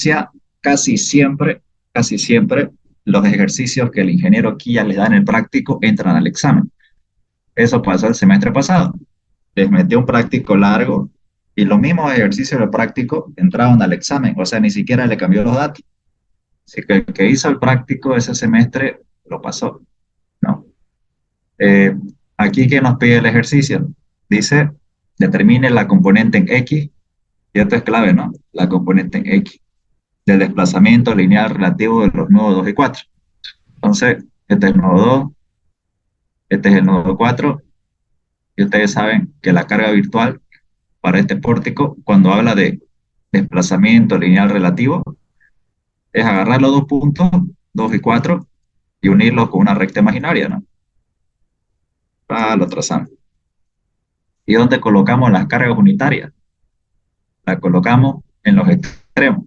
sea, casi siempre, casi siempre, los ejercicios que el ingeniero Kia les da en el práctico entran al examen. Eso pasó el semestre pasado. Les metió un práctico largo y los mismos ejercicios del práctico entraban al examen. O sea, ni siquiera le cambió los datos. Así que el que hizo el práctico ese semestre lo pasó, ¿no? Eh, Aquí que nos pide el ejercicio, dice, determine la componente en X, y esto es clave, ¿no? La componente en X del desplazamiento lineal relativo de los nodos 2 y 4. Entonces, este es el nodo 2, este es el nodo 4, y ustedes saben que la carga virtual para este pórtico, cuando habla de desplazamiento lineal relativo, es agarrar los dos puntos, 2 y 4, y unirlos con una recta imaginaria, ¿no? Lo trazamos. ¿Y dónde colocamos las cargas unitarias? Las colocamos en los extremos,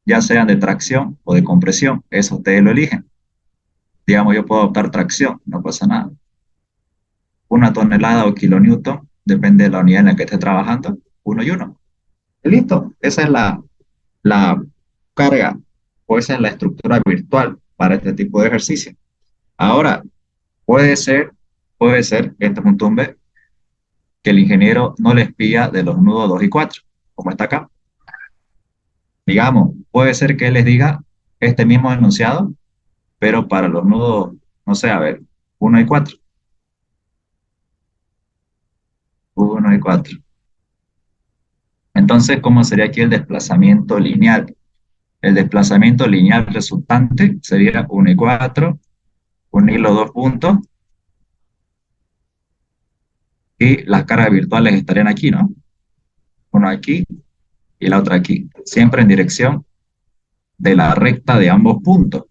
ya sean de tracción o de compresión, eso ustedes lo eligen. Digamos, yo puedo optar tracción, no pasa nada. 1 tonelada o kilonewton, depende de la unidad en la que esté trabajando, uno y uno. Y listo, esa es la carga o esa es la estructura virtual para este tipo de ejercicio. Ahora, puede ser, puede ser, este es un tumbe, que el ingeniero no les pida de los nudos 2 y 4, como está acá. Digamos, puede ser que él les diga este mismo enunciado, pero para los nudos, no sé, a ver, 1 y 4, 1 y 4. Entonces, ¿cómo sería aquí el desplazamiento lineal? El desplazamiento lineal resultante sería 1 y 4, unir los dos puntos y las cargas virtuales estarían aquí, ¿no? Uno aquí y la otra aquí, siempre en dirección de la recta de ambos puntos.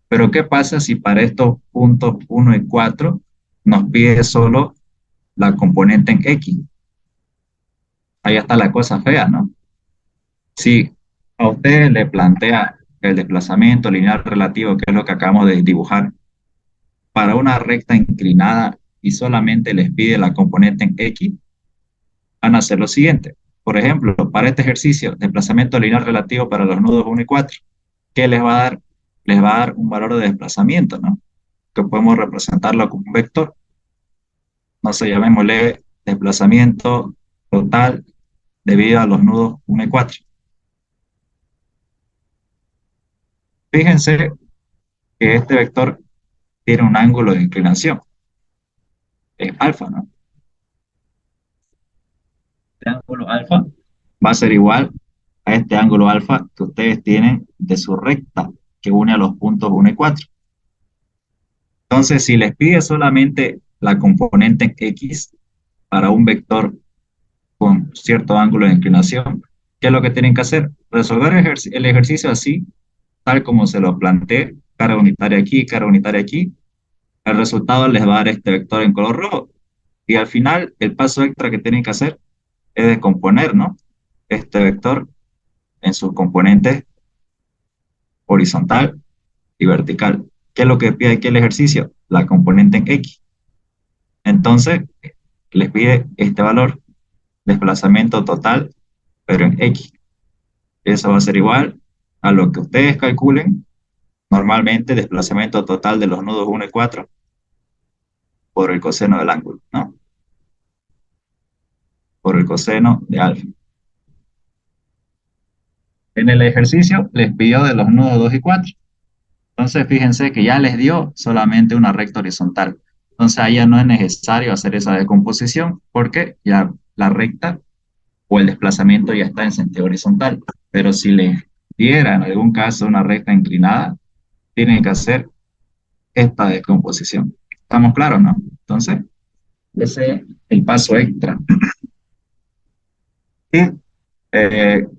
Pero ¿qué pasa si para estos puntos 1 y 4 nos pide solo la componente en X? Ahí está la cosa fea, ¿no? Si a usted le plantea el desplazamiento lineal relativo, que es lo que acabamos de dibujar, para una recta inclinada y solamente les pide la componente en X, van a hacer lo siguiente. Por ejemplo, para este ejercicio, desplazamiento lineal relativo para los nudos 1 y 4, ¿qué les va a dar? Les va a dar un valor de desplazamiento, ¿no? Que podemos representarlo como un vector. No sé, llamémosle desplazamiento total debido a los nudos 1 y 4. Fíjense que este vector tiene un ángulo de inclinación, es alfa, ¿no? Este ángulo alfa va a ser igual a este ángulo alfa que ustedes tienen de su recta que une a los puntos 1 y 4. Entonces, si les pide solamente la componente en X para un vector con cierto ángulo de inclinación, ¿qué es lo que tienen que hacer? Resolver el ejercicio así, tal como se lo planteé, carga unitaria aquí, carga unitaria aquí. El resultado les va a dar este vector en color rojo. Y al final, el paso extra que tienen que hacer es descomponer, ¿no? Este vector en sus componentes horizontal y vertical. ¿Qué es lo que pide aquí el ejercicio? La componente en X. Entonces, les pide este valor, desplazamiento total, pero en X. Eso va a ser igual a lo que ustedes calculen, normalmente desplazamiento total de los nudos 1 y 4 por el coseno del ángulo, ¿no? Por el coseno de alfa. En el ejercicio les pidió de los nudos 2 y 4. Entonces, fíjense que ya les dio solamente una recta horizontal. Entonces, ahí ya no es necesario hacer esa descomposición porque ya la recta o el desplazamiento ya está en sentido horizontal. Pero si les diera en algún caso una recta inclinada, tienen que hacer esta descomposición. ¿Estamos claros, no? Entonces, ese es el paso extra. Y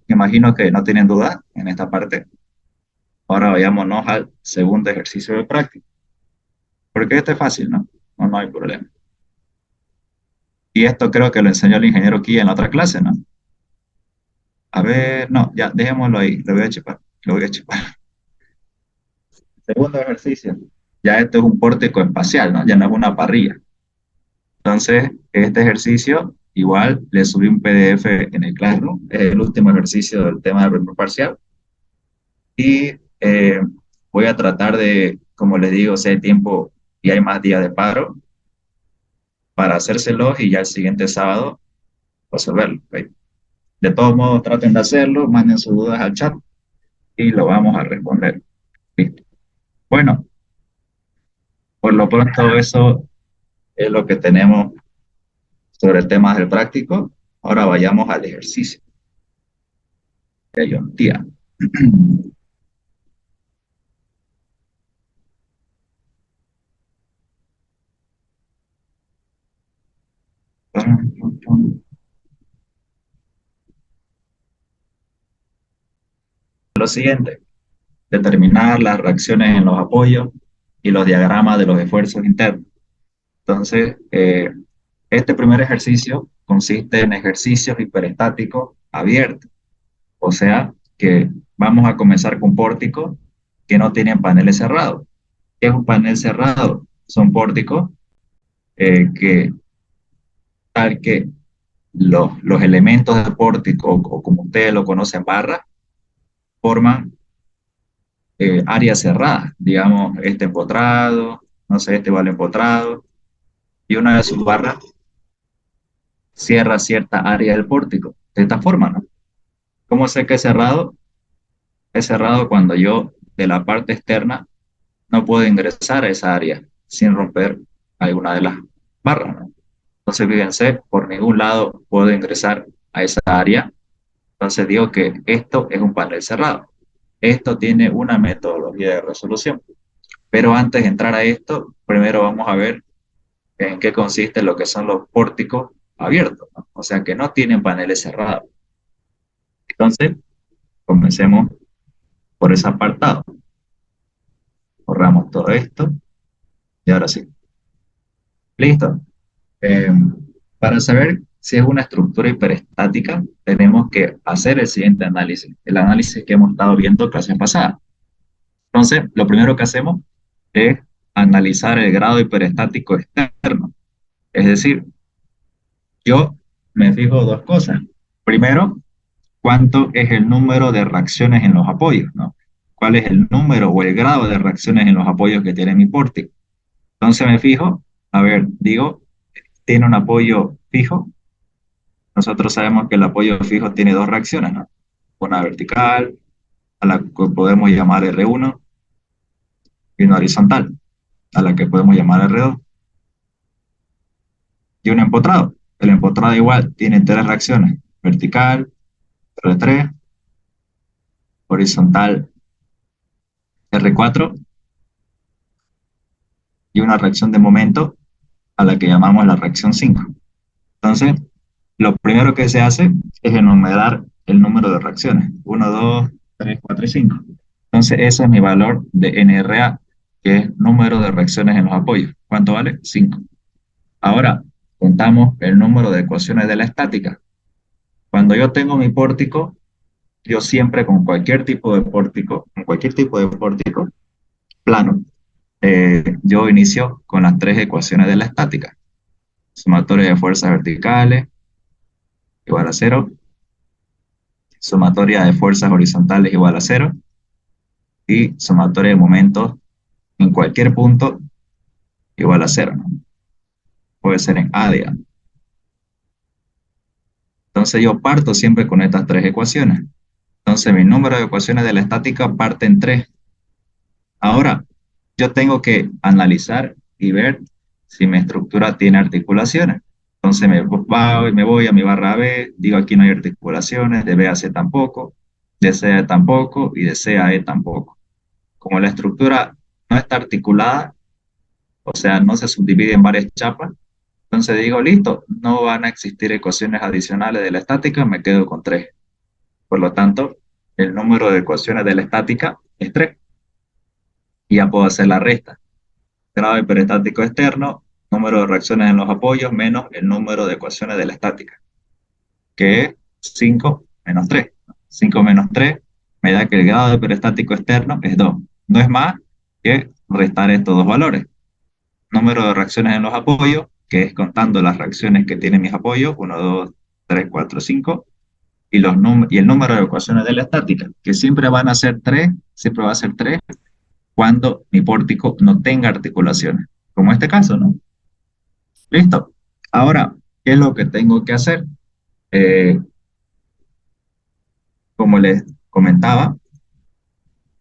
imagino que no tienen duda en esta parte. Ahora vayámonos al segundo ejercicio de práctica. Porque este es fácil, ¿no? No hay problema. Y esto creo que lo enseñó el ingeniero Kia en la otra clase, ¿no? A ver, no, ya, dejémoslo ahí. Lo voy a chipar. Lo voy a chipar. Segundo ejercicio. Ya esto es un pórtico espacial, ¿no? Ya no es una parrilla. Entonces, este ejercicio, igual le subí un PDF en el Classroom. Es el último ejercicio del tema del primer parcial. y voy a tratar de, como les digo, si hay tiempo y hay más días de paro, para hacérselos y ya el siguiente sábado resolverlo. ¿Ok? De todos modos, traten de hacerlo, manden sus dudas al chat y lo vamos a responder. Listo. Bueno, por lo pronto eso es lo que tenemos sobre el tema del práctico. Ahora vayamos al ejercicio de ayuntía. Lo siguiente, determinar las reacciones en los apoyos y los diagramas de los esfuerzos internos. Entonces, este primer ejercicio consiste en ejercicios hiperestáticos abiertos, o sea, que vamos a comenzar con pórticos que no tienen paneles cerrados. ¿Qué es un panel cerrado? Son pórticos que, tal que los elementos del pórtico, o como ustedes lo conocen, barras, forman áreas cerradas. Digamos, este empotrado, no sé, este vale empotrado, y una de sus barras cierra cierta área del pórtico. De esta forma, ¿no? ¿Cómo sé que es cerrado? Es cerrado cuando yo de la parte externa no puedo ingresar a esa área sin romper alguna de las barras, ¿no? Entonces, fíjense, por ningún lado puedo ingresar a esa área. Entonces digo que esto es un panel cerrado. Esto tiene una metodología de resolución. Pero antes de entrar a esto, primero vamos a ver en qué consiste lo que son los pórticos abiertos, ¿no? O sea, que no tienen paneles cerrados. Entonces, comencemos por ese apartado. Borramos todo esto y ahora sí. Listo. Eh, para saber si es una estructura hiperestática, tenemos que hacer el siguiente análisis, el análisis que hemos estado viendo clases pasadas. Entonces, lo primero que hacemos es analizar el grado hiperestático externo. Es decir, yo me fijo dos cosas. Primero, cuánto es el número de reacciones en los apoyos, ¿no? ¿Cuál es el número o el grado de reacciones en los apoyos que tiene mi pórtico? Entonces me fijo, a ver, digo, tiene un apoyo fijo. Nosotros sabemos que el apoyo fijo tiene dos reacciones, ¿no? Una vertical, a la que podemos llamar R1, y una horizontal, a la que podemos llamar R2, y un empotrado. El empotrado igual tiene tres reacciones, vertical, R3, horizontal, R4, y una reacción de momento a la que llamamos la reacción 5. Entonces, lo primero que se hace es enumerar el número de reacciones. 1, 2, 3, 4 y 5. Entonces, ese es mi valor de NRA, que es número de reacciones en los apoyos. ¿Cuánto vale? 5. Ahora, contamos el número de ecuaciones de la estática. Cuando yo tengo mi pórtico, yo siempre con cualquier tipo de pórtico plano, yo inicio con las tres ecuaciones de la estática. Sumatoria de fuerzas verticales igual a cero, sumatoria de fuerzas horizontales igual a cero, y sumatoria de momentos en cualquier punto igual a cero, ¿no? Puede ser en A, digamos. Entonces yo parto siempre con estas tres ecuaciones. Entonces mi número de ecuaciones de la estática parte en tres. Ahora, yo tengo que analizar y ver si mi estructura tiene articulaciones. Entonces me voy a mi barra B, digo aquí no hay articulaciones, de B a C tampoco, de C a E tampoco y de C a E tampoco. Como la estructura no está articulada, o sea, no se subdivide en varias chapas, entonces digo, listo, no van a existir ecuaciones adicionales de la estática, me quedo con tres. Por lo tanto, el número de ecuaciones de la estática es 3 y ya puedo hacer la resta. Grado hiperestático externo, número de reacciones en los apoyos menos el número de ecuaciones de la estática, que es 5 menos 3. 5 menos 3 me da que el grado hiperestático externo es 2. No es más que restar estos dos valores. Número de reacciones en los apoyos, que es contando las reacciones que tienen mis apoyos, 1, 2, 3, 4, 5, y el número de ecuaciones de la estática, que siempre van a ser 3, siempre va a ser 3 cuando mi pórtico no tenga articulaciones, como este caso, ¿no? Listo. Ahora, ¿qué es lo que tengo que hacer? Eh, Como les comentaba,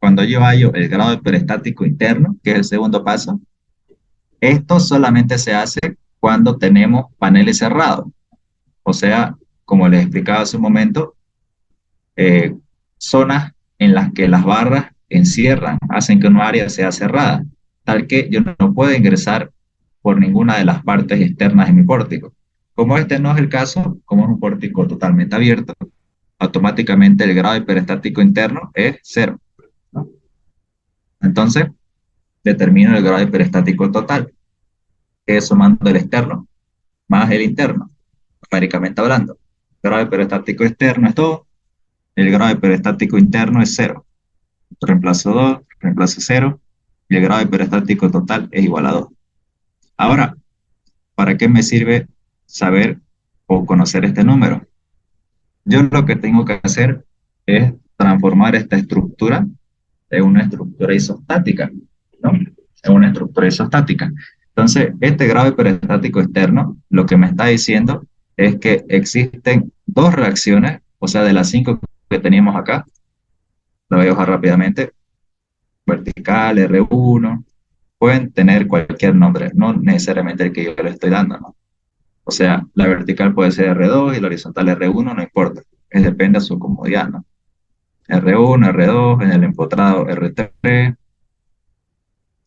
cuando yo hallo el grado de peristático interno, que es el segundo paso, esto solamente se hace cuando tenemos paneles cerrados. O sea, como les explicaba hace un momento, eh, zonas en las que las barras encierran, hacen que un área sea cerrada, tal que yo no puedo ingresar por ninguna de las partes externas de mi pórtico. Como este no es el caso, como es un pórtico totalmente abierto, automáticamente el grado hiperestático interno es cero, ¿no? Entonces, determino el grado hiperestático total, que es sumando el externo más el interno, numéricamente hablando. El grado hiperestático externo es 2, el grado hiperestático interno es cero. Reemplazo 2, reemplazo cero, y el grado hiperestático total es igual a 2. Ahora, ¿para qué me sirve saber o conocer este número? Yo lo que tengo que hacer es transformar esta estructura en una estructura isostática, ¿no? En una estructura isostática. Entonces, este grado hiperestático externo lo que me está diciendo es que existen dos reacciones, o sea, de las 5 que teníamos acá, la voy a bajar rápidamente, vertical, R1, pueden tener cualquier nombre, no necesariamente el que yo le estoy dando, ¿no? O sea, la vertical puede ser R2 y la horizontal R1, no importa, es depende de su comodidad, ¿no? R1, R2, en el empotrado R3,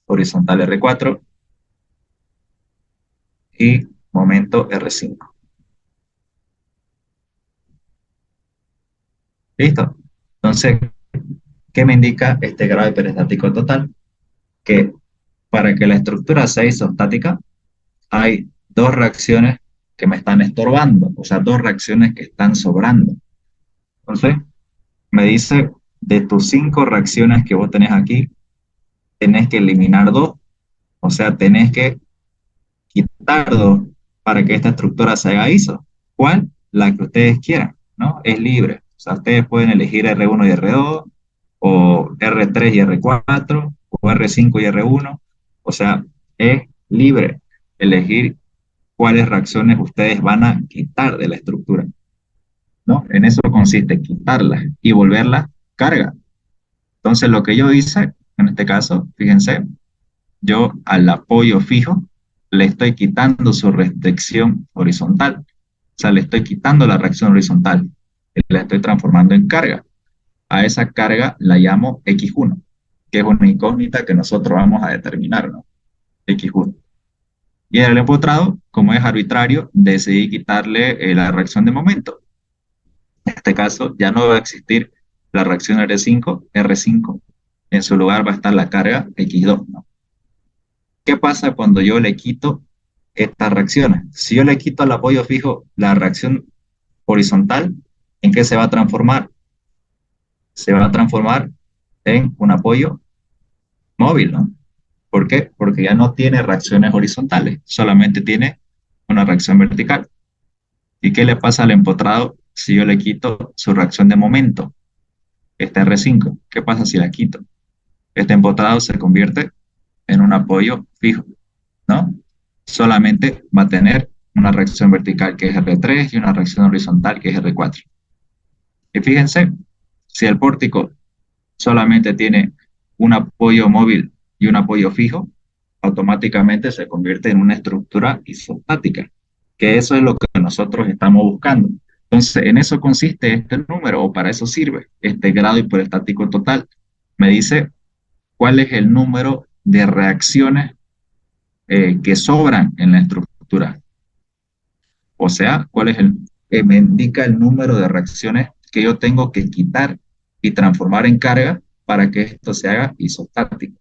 horizontal R4 y momento R5. ¿Listo? Entonces, ¿qué me indica este grado hiperestático total? Que para que la estructura sea isostática, hay dos reacciones que me están estorbando, o sea, dos reacciones que están sobrando. Entonces, me dice, de tus 5 reacciones que vos tenés aquí, tenés que eliminar 2, o sea, tenés que quitar 2 para que esta estructura se haga ISO. ¿Cuál? La que ustedes quieran, ¿no? Es libre. O sea, ustedes pueden elegir R1 y R2, o R3 y R4, o R5 y R1. O sea, es libre elegir cuáles reacciones ustedes van a quitar de la estructura, ¿no? En eso consiste quitarlas y volverlas carga. Entonces, lo que yo hice, en este caso, fíjense, yo al apoyo fijo le estoy quitando su restricción horizontal. O sea, le estoy quitando la reacción horizontal y la estoy transformando en carga. A esa carga la llamo X1, que es una incógnita que nosotros vamos a determinar, ¿no? X1. Y en el empotrado, como es arbitrario, decidí quitarle la reacción de momento. En este caso, ya no va a existir la reacción R5. En su lugar va a estar la carga X2, ¿no? ¿Qué pasa cuando yo le quito estas reacciones? Si yo le quito al apoyo fijo la reacción horizontal, ¿en qué se va a transformar? Se va a transformar en un apoyo móvil, ¿no? ¿Por qué? Porque ya no tiene reacciones horizontales, solamente tiene una reacción vertical. ¿Y qué le pasa al empotrado si yo le quito su reacción de momento? Este R5, ¿qué pasa si la quito? Este empotrado se convierte en un apoyo fijo, ¿no? Solamente va a tener una reacción vertical que es R3 y una reacción horizontal que es R4. Y fíjense, si el pórtico solamente tiene un apoyo móvil y un apoyo fijo, automáticamente se convierte en una estructura isostática, que eso es lo que nosotros estamos buscando. Entonces, en eso consiste este número, o para eso sirve este grado hiperestático total. Me dice cuál es el número de reacciones que sobran en la estructura. O sea, cuál es me indica el número de reacciones que yo tengo que quitar y transformar en carga para que esto se haga isostático.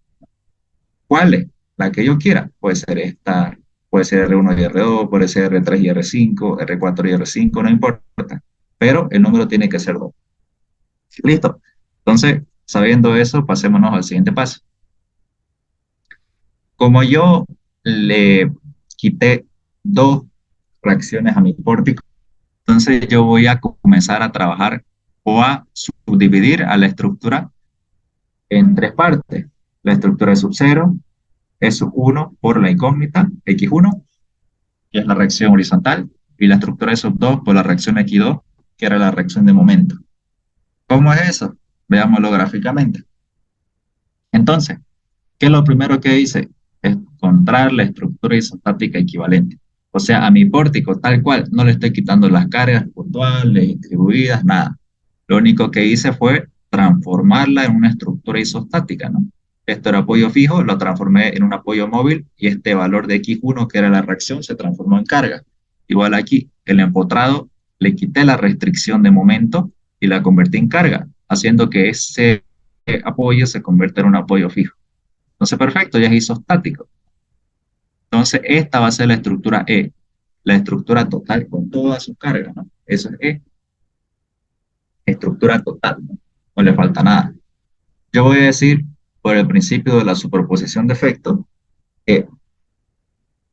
¿Cuál es? La que yo quiera. Puede ser esta, puede ser R1 y R2, puede ser R3 y R5, R4 y R5, no importa. Pero el número tiene que ser 2. Listo. Entonces, sabiendo eso, pasémonos al siguiente paso. Como yo le quité 2 reacciones a mi pórtico, Entonces yo voy a comenzar a trabajar o a subdividir a la estructura en tres partes. La estructura de sub cero es sub 1 por la incógnita x1, que es la reacción horizontal, y la estructura de sub 2 por la reacción x2, que era la reacción de momento. ¿Cómo es eso? Veámoslo gráficamente. Entonces, ¿qué es lo primero que hice? Encontrar la estructura isostática equivalente. O sea, a mi pórtico tal cual, no le estoy quitando las cargas puntuales, distribuidas, nada. Lo único que hice fue transformarla en una estructura isostática, ¿no? Esto era apoyo fijo, lo transformé en un apoyo móvil y este valor de x1, que era la reacción, se transformó en carga. Igual aquí, el empotrado, le quité la restricción de momento y la convertí en carga, haciendo que ese apoyo se convierta en un apoyo fijo. Entonces, perfecto, ya es isostático. Entonces, esta va a ser la estructura E, la estructura total con toda su carga, ¿no? Eso es E, estructura total, ¿no? No le falta nada. Yo voy a decir, por el principio de la superposición de efectos, que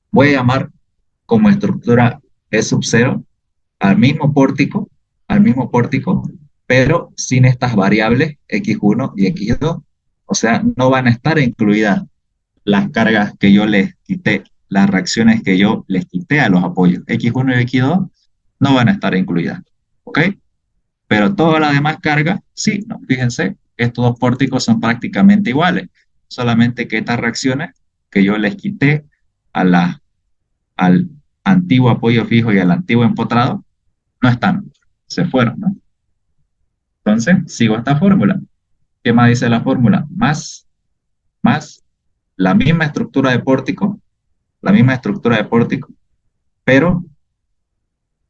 voy a llamar como estructura E sub cero al mismo pórtico, pero sin estas variables x1 y x2. O sea, no van a estar incluidas las cargas que yo les quité, las reacciones que yo les quité a los apoyos. X1 y X2 no van a estar incluidas. ¿Ok? Pero todas las demás cargas, sí, ¿no? Fíjense, estos dos pórticos son prácticamente iguales. Solamente que estas reacciones que yo les quité a al antiguo apoyo fijo y al antiguo empotrado no están, se fueron, ¿no? Entonces, sigo esta fórmula. ¿Qué más dice la fórmula? Más la misma estructura de pórtico, la misma estructura de pórtico, pero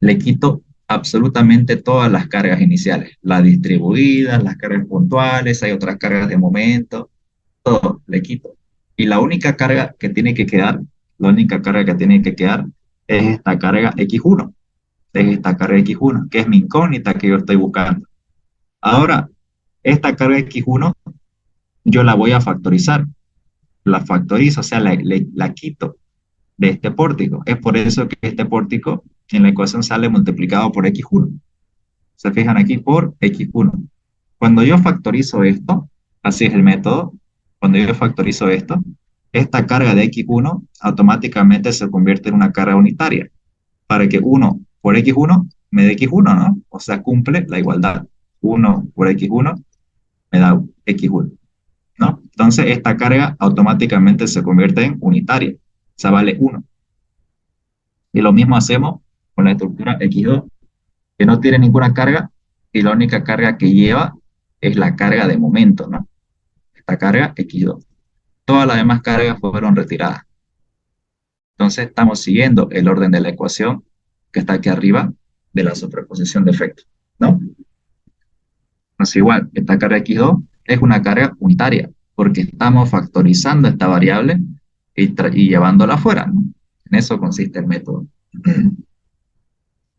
le quito absolutamente todas las cargas iniciales, las distribuidas, las cargas puntuales, hay otras cargas de momento, todo le quito. Y la única carga que tiene que quedar, la única carga que tiene que quedar es esta carga x1, es esta carga x1, que es mi incógnita que yo estoy buscando. Ahora, esta carga x1 yo la voy a factorizar, la factorizo, o sea, la quito de este pórtico. Es por eso que este pórtico en la ecuación sale multiplicado por x1. Se fijan aquí por x1. Cuando yo factorizo esto, así es el método, cuando yo factorizo esto, esta carga de x1 automáticamente se convierte en una carga unitaria, para que 1 por x1 me dé x1, ¿no? O sea, cumple la igualdad. 1 por x1 me da x1, ¿no? Entonces, esta carga automáticamente se convierte en unitaria, o sea, vale 1. Y lo mismo hacemos con la estructura x2, que no tiene ninguna carga y la única carga que lleva es la carga de momento, ¿no? Esta carga x2. Todas las demás cargas fueron retiradas. Entonces estamos siguiendo el orden de la ecuación que está aquí arriba de la superposición de efectos, ¿no? Entonces igual, esta carga x2 es una carga unitaria porque estamos factorizando esta variable y llevándola afuera, ¿no? En eso consiste el método.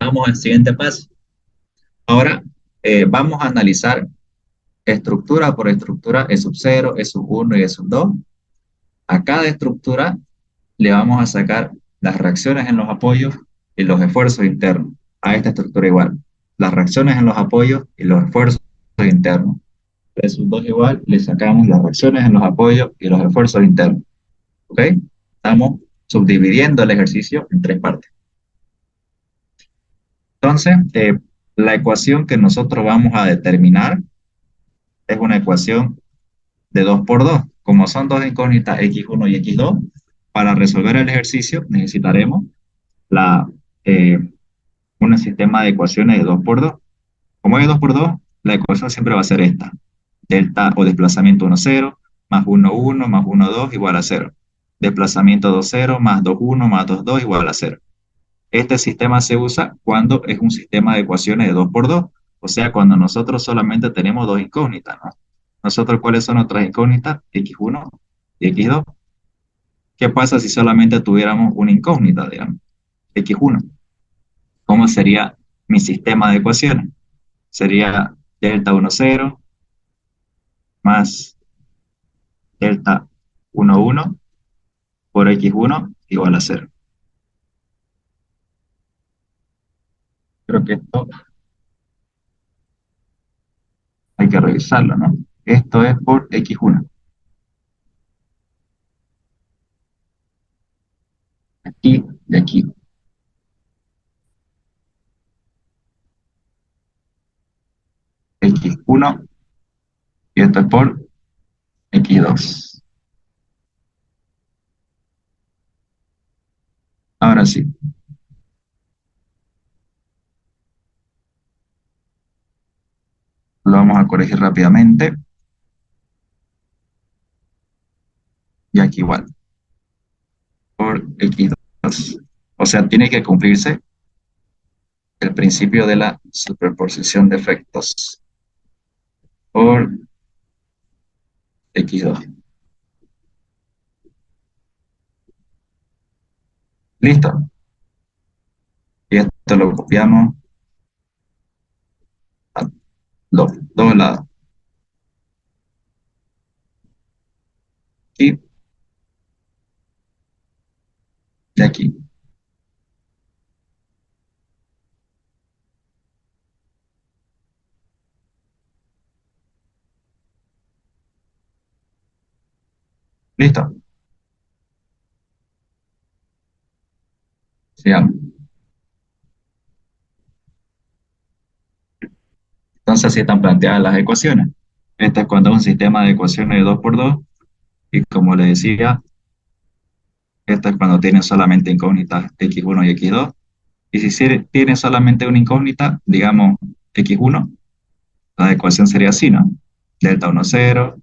Vamos al siguiente paso. Ahora vamos a analizar estructura por estructura, E sub 0, E sub 1 y E sub 2. A cada estructura le vamos a sacar las reacciones en los apoyos y los esfuerzos internos. A esta estructura igual. Las reacciones en los apoyos y los esfuerzos internos. E sub 2 igual, le sacamos las reacciones en los apoyos y los esfuerzos internos. ¿Ok? Estamos subdividiendo el ejercicio en tres partes. Entonces, la ecuación que nosotros vamos a determinar es una ecuación de 2 por 2. Como son dos incógnitas x1 y x2, para resolver el ejercicio necesitaremos la, eh, un sistema de ecuaciones de 2 por 2. Como es 2 por 2, la ecuación siempre va a ser esta. Delta o desplazamiento 1, 0, más 1, 1, más 1, 2, igual a 0. Desplazamiento 2, 0, más 2, 1, más 2, 2, igual a 0. Este sistema se usa cuando es un sistema de ecuaciones de 2 por 2, o sea, cuando nosotros solamente tenemos dos incógnitas, ¿no? Nosotros, ¿cuáles son nuestras incógnitas? X1 y X2. ¿Qué pasa si solamente tuviéramos una incógnita, digamos? X1. ¿Cómo sería mi sistema de ecuaciones? Sería delta 1, 0 más delta 1, 1 por X1 igual a 0. Creo que esto hay que revisarlo, ¿no? Esto es por X1. Aquí y aquí. X1 y esto es por X2. Ahora sí, lo vamos a corregir rápidamente y aquí igual, por X2. O sea, tiene que cumplirse el principio de la superposición de efectos por X2. ¿Listo? Y esto lo copiamos a dos lados. Aquí y aquí. ¿Listo? Sigamos. Entonces así están planteadas las ecuaciones. Esta es cuando es un sistema de ecuaciones de 2 por 2 y como les decía, esta es cuando tienen solamente incógnitas x1 y x2. Y si tiene solamente una incógnita, digamos x1, la ecuación sería así, ¿no? Delta 1, 0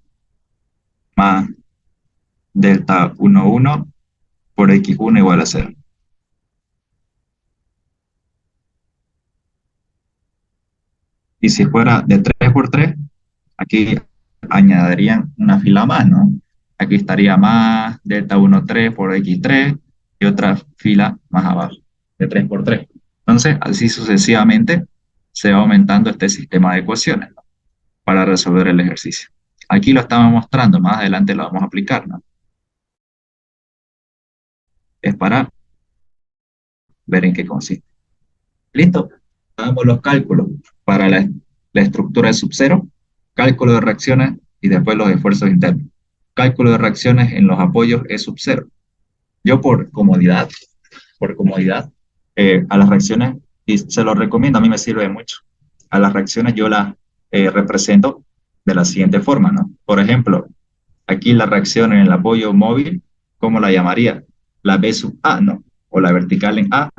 más delta 1, 1 por x1 igual a 0. Y si fuera de 3 por 3, aquí añadirían una fila más, ¿no? Aquí estaría más delta 1, 3 por x3 y otra fila más abajo, de 3 por 3. Entonces, así sucesivamente se va aumentando este sistema de ecuaciones, ¿no? Para resolver el ejercicio. Aquí lo estamos mostrando, más adelante lo vamos a aplicar, ¿no? Es para ver en qué consiste. ¿Listo? Hagamos los cálculos para la estructura de subcero, cálculo de reacciones y después los esfuerzos internos. Cálculo de reacciones en los apoyos es subcero. Yo por comodidad, a las reacciones, y se lo recomiendo, a mí me sirve mucho, a las reacciones yo las represento de la siguiente forma, ¿no? Por ejemplo, aquí la reacción en el apoyo móvil, ¿cómo la llamaría? La B sub A, ¿no? O la vertical en A,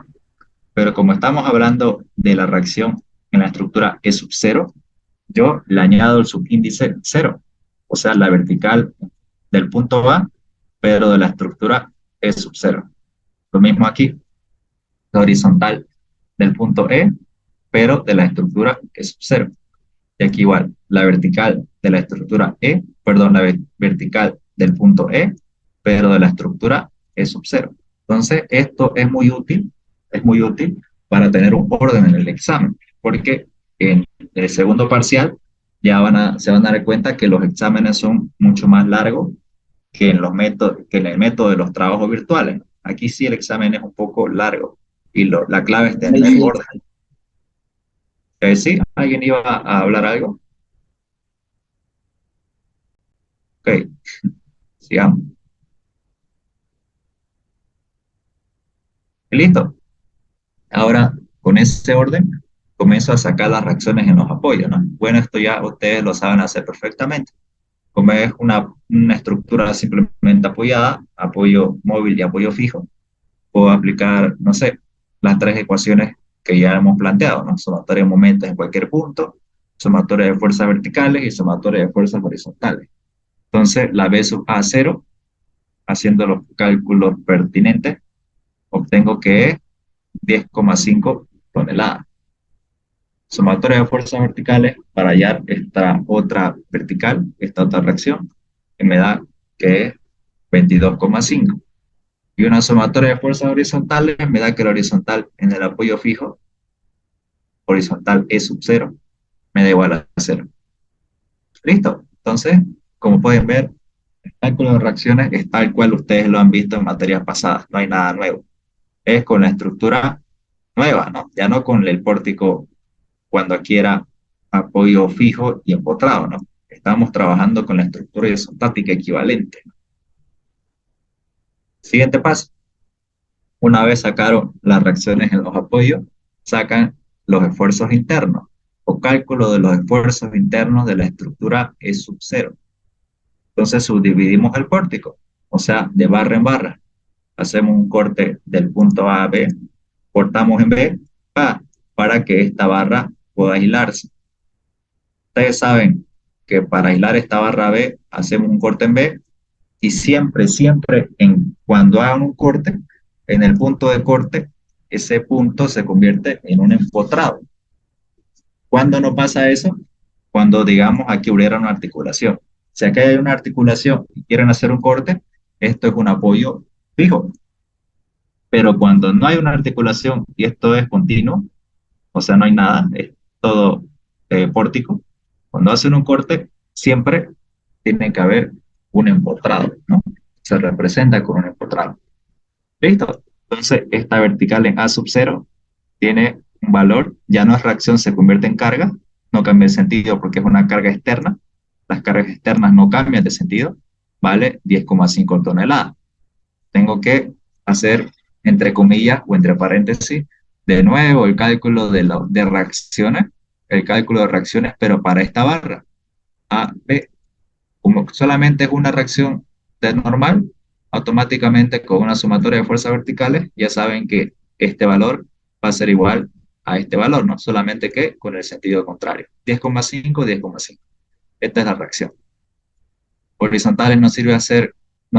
pero como estamos hablando de la reacción en la estructura E sub cero, yo le añado el subíndice cero, o sea, la vertical del punto A, pero de la estructura E sub cero. Lo mismo aquí, la horizontal del punto E, pero de la estructura E sub cero. Y aquí igual, la vertical de la estructura E, perdón, la vertical del punto E, pero de la estructura E sub cero. Entonces, esto es muy útil para tener un orden en el examen, porque en el segundo parcial se van a dar cuenta que los exámenes son mucho más largos que que en el método de los trabajos virtuales. Aquí sí el examen es un poco largo y la clave es tener orden. ¿Sí? ¿Alguien iba a hablar algo? Ok, sigamos. Listo. Ahora, con ese orden, comienzo a sacar las reacciones en los apoyos, ¿no? Bueno, esto ya ustedes lo saben hacer perfectamente. Como es una estructura simplemente apoyada, apoyo móvil y apoyo fijo, puedo aplicar, no sé, las tres ecuaciones que ya hemos planteado, ¿no? Sumatoria de momentos en cualquier punto, sumatoria de fuerzas verticales y sumatoria de fuerzas horizontales. Entonces, la B sub A cero, haciendo los cálculos pertinentes, obtengo que es 10,5 toneladas. Sumatoria de fuerzas verticales para hallar esta otra vertical, esta otra reacción, que me da que es 22,5. Y una sumatoria de fuerzas horizontales me da que la horizontal en el apoyo fijo, horizontal es sub cero, me da igual a cero. ¿Listo? Entonces, como pueden ver, el cálculo de reacciones es tal cual ustedes lo han visto en materias pasadas, no hay nada nuevo. Es con la estructura nueva, ¿no? Ya no con el pórtico cuando aquí era apoyo fijo y empotrado, ¿no? Estamos trabajando con la estructura isostática equivalente. Siguiente paso. Una vez sacaron las reacciones en los apoyos, sacan los esfuerzos internos o cálculo de los esfuerzos internos de la estructura E sub cero. Entonces subdividimos el pórtico, o sea, de barra en barra. Hacemos un corte del punto A a B, cortamos en B para que esta barra pueda aislarse. Ustedes saben que para aislar esta barra B hacemos un corte en B y siempre, siempre cuando hagan un corte, en el punto de corte, ese punto se convierte en un empotrado. ¿Cuándo no pasa eso? Cuando, digamos, aquí hubiera una articulación. Si aquí hay una articulación y quieren hacer un corte, esto es un apoyo fijo. Pero cuando no hay una articulación y esto es continuo, o sea, no hay nada, es todo pórtico, cuando hacen un corte, siempre tiene que haber un empotrado, ¿no? Se representa con un empotrado. ¿Listo? Entonces, esta vertical en A sub cero tiene un valor, ya no es reacción, se convierte en carga, no cambia de sentido porque es una carga externa, las cargas externas no cambian de sentido, vale 10,5 toneladas. Tengo que hacer, entre comillas o entre paréntesis, de nuevo el cálculo de reacciones, el cálculo de reacciones, pero para esta barra, A, B, como solamente es una reacción de normal, automáticamente con una sumatoria de fuerzas verticales, ya saben que este valor va a ser igual a este valor, ¿no? Solamente que con el sentido contrario. 10,5, 10,5. Esta es la reacción. Horizontales no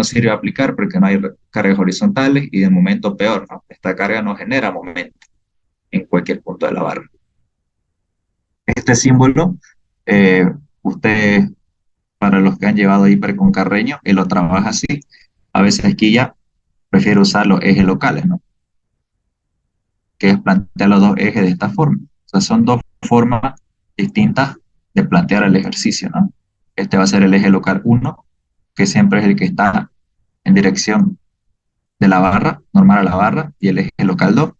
sirve aplicar porque no hay cargas horizontales y de momento peor, ¿no? Esta carga no genera momento en cualquier punto de la barra. Este símbolo, eh, ustedes, para los que han llevado hiper con Carreño, él lo trabaja así. A veces aquí ya prefiero usar los ejes locales, ¿no? Que es plantear los dos ejes de esta forma. O sea, son dos formas distintas de plantear el ejercicio, ¿no? Este va a ser el eje local 1, que siempre es el que está en dirección de la barra, normal a la barra, y el eje local 2,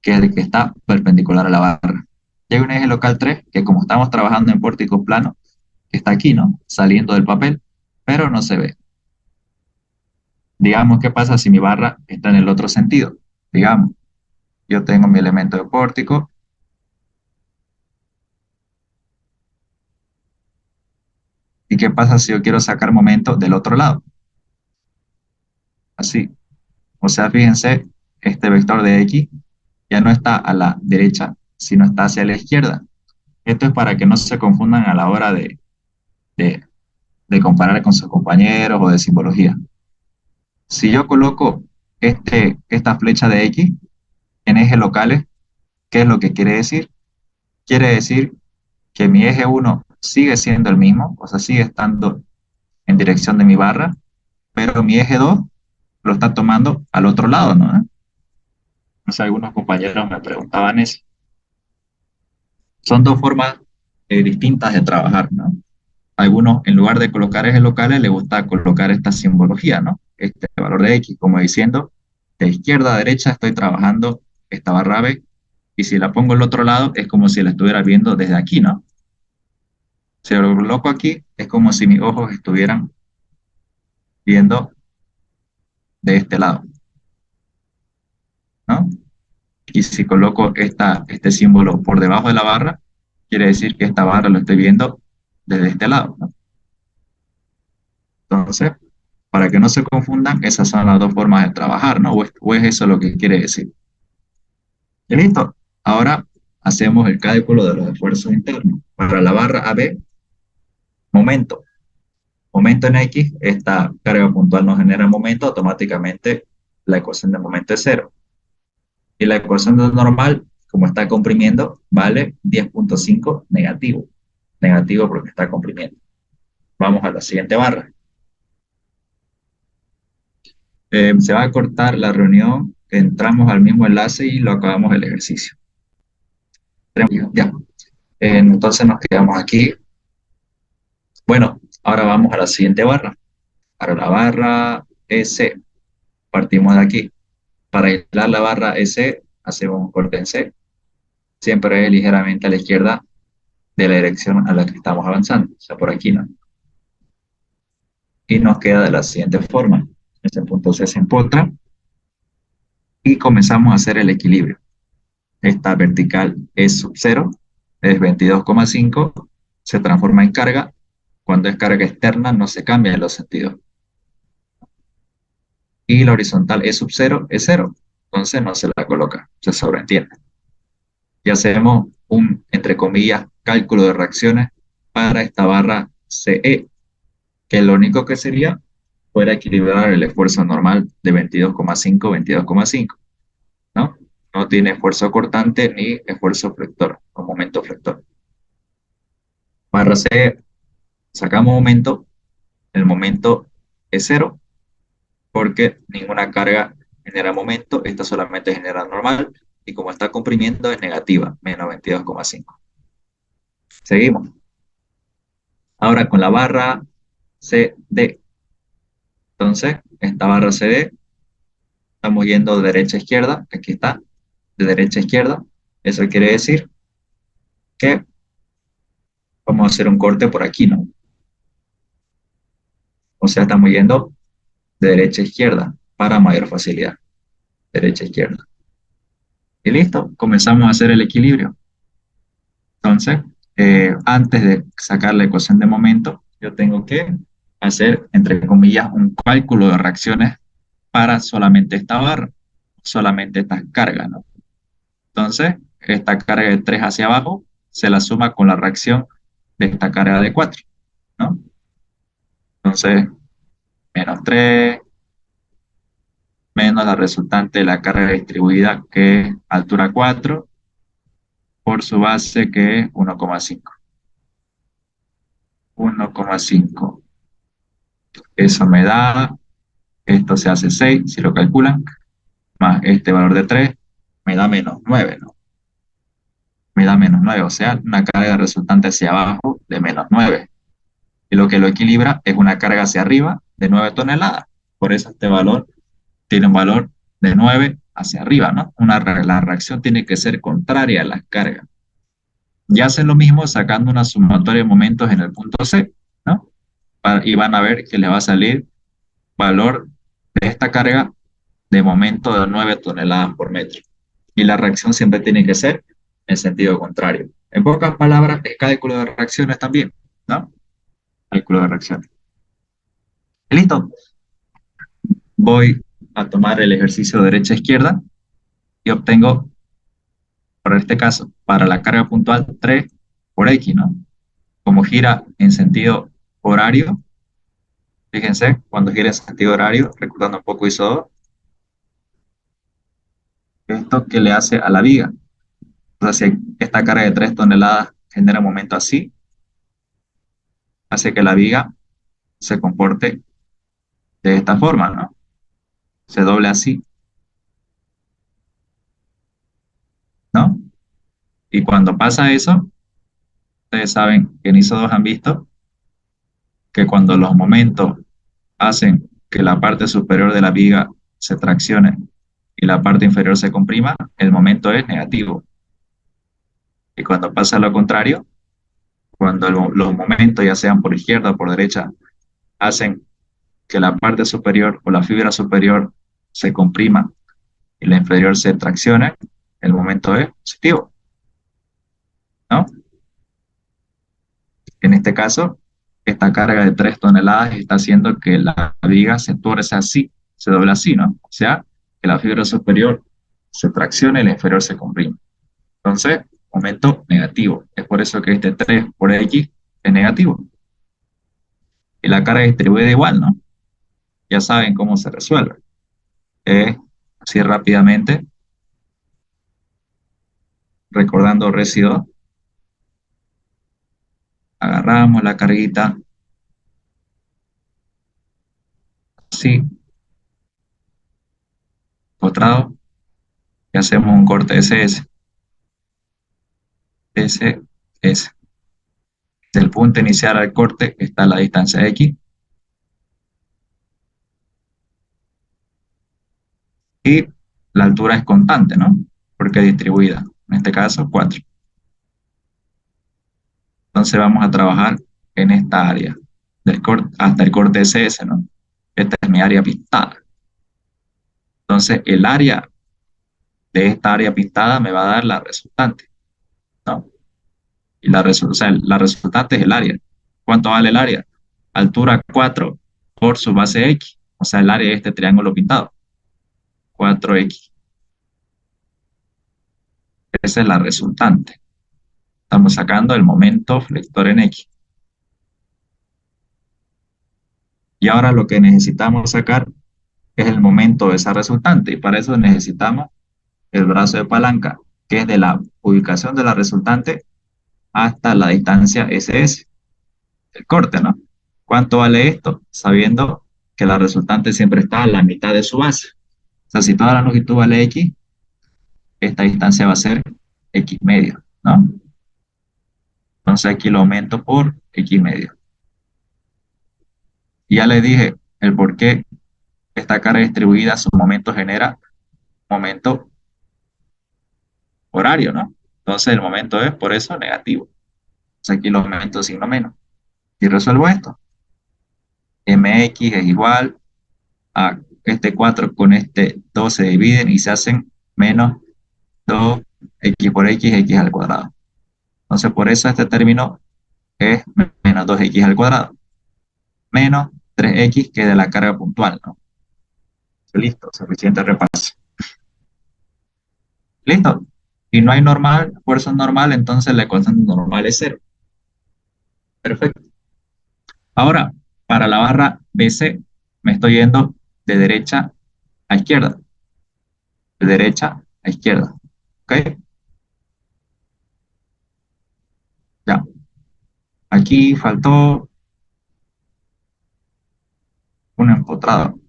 que es el que está perpendicular a la barra. Y hay un eje local 3, que como estamos trabajando en pórtico plano, que está aquí, ¿no? Saliendo del papel, pero no se ve. Digamos, ¿qué pasa si mi barra está en el otro sentido? Digamos, yo tengo mi elemento de pórtico, ¿y qué pasa si yo quiero sacar momento del otro lado? Así. O sea, fíjense, este vector de X ya no está a la derecha, sino está hacia la izquierda. Esto es para que no se confundan a la hora de, de comparar con sus compañeros o de simbología. Si yo coloco esta flecha de X en ejes locales, ¿qué es lo que quiere decir? Quiere decir que mi eje 1 sigue siendo el mismo, o sea, sigue estando en dirección de mi barra, pero mi eje 2 lo está tomando al otro lado, ¿no? O sea, algunos compañeros me preguntaban eso. Son dos formas distintas de trabajar, ¿no? Algunos, en lugar de colocar ejes locales, les gusta colocar esta simbología, ¿no? Este valor de X, como diciendo, de izquierda a derecha estoy trabajando esta barra B, y si la pongo al otro lado, es como si la estuviera viendo desde aquí, ¿no? Si lo coloco aquí, es como si mis ojos estuvieran viendo de este lado, ¿no? Y si coloco este símbolo por debajo de la barra, quiere decir que esta barra lo estoy viendo desde este lado, ¿no? Entonces, para que no se confundan, esas son las dos formas de trabajar, ¿no? O es eso lo que quiere decir. Y listo. Ahora hacemos el cálculo de los esfuerzos internos. Para la barra AB, momento. Momento en X, esta carga puntual no genera momento, automáticamente la ecuación de momento es cero. Y la ecuación de normal, como está comprimiendo, vale 10,5 negativo. Negativo porque está comprimiendo. Vamos a la siguiente barra. Se va a cortar la reunión, entramos al mismo enlace y lo acabamos el ejercicio. Ya. Entonces nos quedamos aquí. Bueno, ahora vamos a la siguiente barra. Para la barra EC, partimos de aquí. Para aislar la barra EC, hacemos un corte en C, siempre es ligeramente a la izquierda de la dirección a la que estamos avanzando, o sea, por aquí, ¿no? Y nos queda de la siguiente forma. Este punto C se empotra y comenzamos a hacer el equilibrio. Esta vertical es sub 0, es 22,5, se transforma en carga. Cuando es carga externa no se cambia en los sentidos. Y la horizontal es sub 0, es 0. Entonces no se la coloca, se sobreentiende. Y hacemos un, entre comillas, cálculo de reacciones para esta barra CE, que lo único que sería fuera equilibrar el esfuerzo normal de 22,5, 22,5, ¿no? No tiene esfuerzo cortante ni esfuerzo flector o momento flector. Barra C, sacamos momento, el momento es cero porque ninguna carga genera momento, esta solamente genera normal y como está comprimiendo es negativa, menos 22,5. Seguimos. Ahora con la barra CD. Entonces, esta barra CD, estamos yendo de derecha a izquierda, aquí está, de derecha a izquierda. Eso quiere decir que vamos a hacer un corte por aquí, ¿no? O sea, estamos yendo de derecha a izquierda para mayor facilidad. Derecha a izquierda. Y listo, comenzamos a hacer el equilibrio. Entonces, antes de sacar la ecuación de momento, yo tengo que hacer, entre comillas, un cálculo de reacciones para solamente esta barra, solamente estas cargas, ¿no? Entonces, esta carga de 3 hacia abajo se la suma con la reacción de esta carga de 4, ¿no? Entonces, menos 3 menos la resultante de la carga distribuida, que es altura 4 por su base, que es 1,5. 1,5. Eso me da, esto se hace 6 si lo calculan, más este valor de 3 me da menos 9, ¿no? Me da menos 9, o sea, una carga resultante hacia abajo de menos 9. Y lo que lo equilibra es una carga hacia arriba de 9 toneladas. Por eso este valor tiene un valor de 9 hacia arriba, ¿no? La reacción tiene que ser contraria a las cargas. Y hacen lo mismo sacando una sumatoria de momentos en el punto C, ¿no? Y van a ver que le va a salir valor de esta carga de momento de 9 toneladas por metro. Y la reacción siempre tiene que ser en sentido contrario. En pocas palabras, es cálculo de reacciones también, ¿no? Cálculo de reacciones. Listo. Voy a tomar el ejercicio derecha-izquierda y obtengo, por este caso, para la carga puntual 3 por X, ¿no? Como gira en sentido horario, fíjense, cuando gira en sentido horario, recordando un poco ISO 2, esto que le hace a la viga. O sea, si esta carga de 3 toneladas genera un momento así, hace que la viga se comporte de esta forma, ¿no? Se doble así, ¿no? Y cuando pasa eso, ustedes saben que en ISO 2 han visto que cuando los momentos hacen que la parte superior de la viga se traccione y la parte inferior se comprima, el momento es negativo. Y cuando pasa lo contrario, cuando los momentos, ya sean por izquierda o por derecha, hacen que la parte superior o la fibra superior se comprima y la inferior se traccione, el momento es positivo, ¿no? En este caso, esta carga de 3 toneladas está haciendo que la viga se tuerce así, se doble así, ¿no? O sea, que la fibra superior se traccione y la inferior se comprime. Entonces, momento negativo. Es por eso que este 3 por X es negativo. Y la carga distribuida igual, ¿no? Ya saben cómo se resuelve. Así rápidamente, recordando residuo, agarramos la carguita, así, postrado, y hacemos un corte SS. SS. Del punto inicial al corte está la distancia X y la altura es constante, ¿no? porque es distribuida. En este caso, 4. Entonces vamos a trabajar en esta área, hasta el corte SS, ¿no? Esta es mi área pintada. Entonces el área de esta área pintada me va a dar la resultante, ¿no? Y o sea, la resultante es el área. ¿Cuánto vale el área? Altura 4 por su base X, o sea, el área de este triángulo pintado, 4X. Esa es la resultante. Estamos sacando el momento flector en X. Y ahora lo que necesitamos sacar es el momento de esa resultante. Y para eso necesitamos el brazo de palanca, que es de la ubicación de la resultante hasta la distancia SS, el corte, ¿no? ¿Cuánto vale esto? Sabiendo que la resultante siempre está a la mitad de su base. O sea, si toda la longitud vale X, esta distancia va a ser X medio, ¿no? Entonces aquí lo aumento por X medio. Y ya les dije el por qué esta carga distribuida, su momento genera momento horario, ¿no? Entonces el momento es por eso negativo. Entonces aquí lo aumento signo menos. Y resuelvo esto. Mx es igual a este 4 con este 2 se dividen y se hacen menos 2x por x al cuadrado. Entonces por eso este término es menos 2x al cuadrado. Menos 3x que de la carga puntual, ¿no? Listo, suficiente repaso. Listo. Y no hay normal, fuerza normal, entonces la constante normal es cero. Perfecto. Ahora, para la barra BC, me estoy yendo de derecha a izquierda. De derecha a izquierda. ¿Ok? Ya. Aquí faltó un empotrado.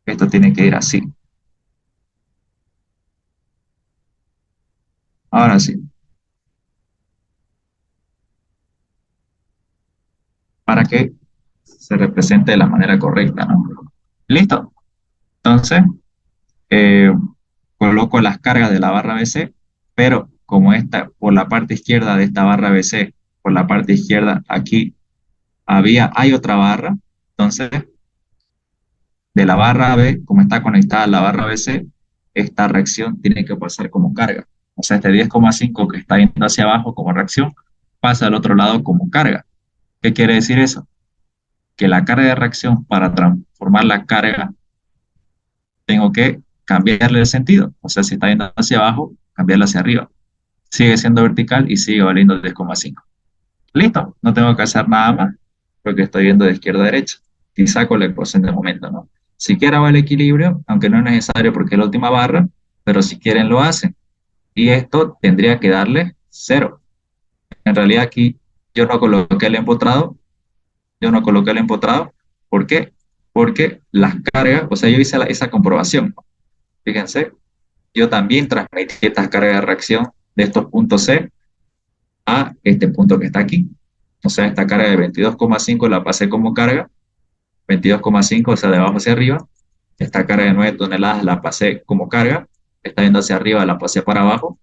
Esto tiene que ir así. Ahora sí. Para que se represente de la manera correcta, ¿no? Listo. Entonces, eh, coloco las cargas de la barra BC, pero como esta, por la parte izquierda de esta barra BC, por la parte izquierda aquí hay otra barra, entonces de la barra B, como está conectada a la barra BC, esta reacción tiene que pasar como carga. O sea, este 10,5 que está yendo hacia abajo como reacción, pasa al otro lado como carga. ¿Qué quiere decir eso? Que la carga de reacción, para transformar la carga, tengo que cambiarle el sentido. O sea, si está yendo hacia abajo, cambiarla hacia arriba. Sigue siendo vertical y sigue valiendo 10,5. Listo, no tengo que hacer nada más porque estoy viendo de izquierda a derecha y saco la ecuación de momento, ¿no? Si quieren va el equilibrio, aunque no es necesario porque es la última barra, pero si quieren lo hacen. Y esto tendría que darle cero. En realidad aquí yo no coloqué el empotrado, yo no coloqué el empotrado. ¿Por qué? Porque las cargas, o sea, yo hice esa comprobación, ¿no? Fíjense, yo también transmití estas cargas de reacción de estos puntos C a este punto que está aquí. O sea, esta carga de 22,5 la pasé como carga, 22,5, o sea, de abajo hacia arriba. Esta carga de 9 toneladas la pasé como carga, está yendo hacia arriba, la pasé para abajo.